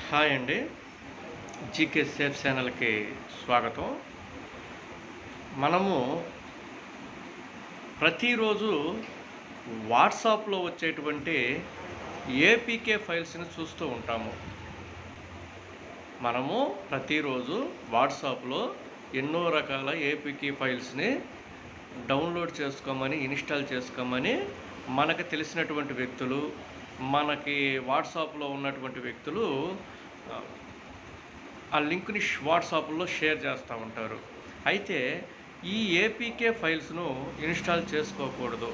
Hi అండి. GK safe ఛానల్‌కి స్వాగతం. మనము ప్రతిరోజు వాట్సాప్‌లో వచ్చేటువంటి ఏపీకే ఫైల్స్‌ని చూస్తూ ఉంటాము. మనము ప్రతిరోజు వాట్సాప్‌లో ఎన్నో రకాల ఏపీకే ఫైల్స్‌ని డౌన్లోడ్ చేసుకోమని, ఇన్‌స్టాల్ చేసుకోమని మనకు తెలిసినటువంటి వ్యక్తులు, మనకి వాట్సాప్‌లో ఉన్నటువంటి వ్యక్తులు ఆ లింక్‌ని వాట్సాప్‌లో షేర్ చేస్తూ ఉంటారు. అయితే ఈ ఏపీకే ఫైల్స్‌ను ఇన్‌స్టాల్ చేసుకోకూడదు.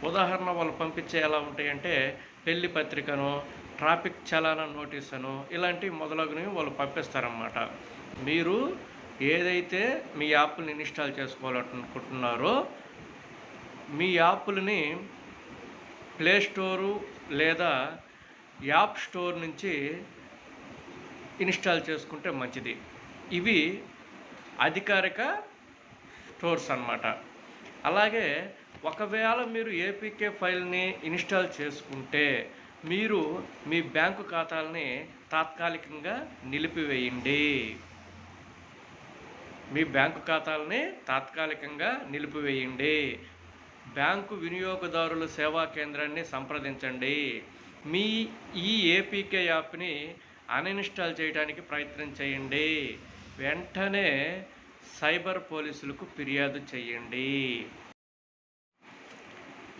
ఉదాహరణ వాళ్ళు పంపించే ఎలా ఉంటాయంటే పెళ్లి పత్రికనో, ట్రాఫిక్ చలానా నోటీస్ అనో ఇలాంటివి మొదలగునవి వాళ్ళు పంపిస్తారన్నమాట. మీరు ఏదైతే మీ యాప్‌ని ఇన్‌స్టాల్ చేసుకోవాలనుకుంటున్నారో మీ యాప్‌లని ప్లే స్టోరు లేదా యాప్ స్టోర్ నుంచి ఇన్‌స్టాల్ చేసుకుంటే మంచిది. ఇవి అధికారిక స్టోర్స్ అన్నమాట. అలాగే ఒకవేళ మీరు ఏపీకే ఫైల్‌ని ఇన్‌స్టాల్ చేసుకుంటే మీరు మీ బ్యాంకు ఖాతాలని తాత్కాలికంగా నిలిపివేయండి. మీ బ్యాంకు ఖాతాలని తాత్కాలికంగా నిలిపివేయండి. బ్యాంకు వినియోగదారుల సేవా కేంద్రాన్ని సంప్రదించండి. మీ ఈ ఏపీకే యాప్‌ని అన్‌ఇన్‌స్టాల్ చేయడానికి ప్రయత్నం చేయండి. వెంటనే సైబర్ పోలీసులకు ఫిర్యాదు చేయండి.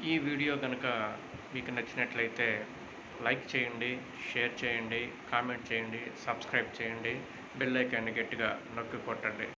ఈ వీడియో కనుక మీకు నచ్చినట్లయితే లైక్ చేయండి, షేర్ చేయండి, కామెంట్ చేయండి, సబ్స్క్రైబ్ చేయండి, బెల్ ఐకాన్ని గట్టిగా నొక్కి కొట్టండి.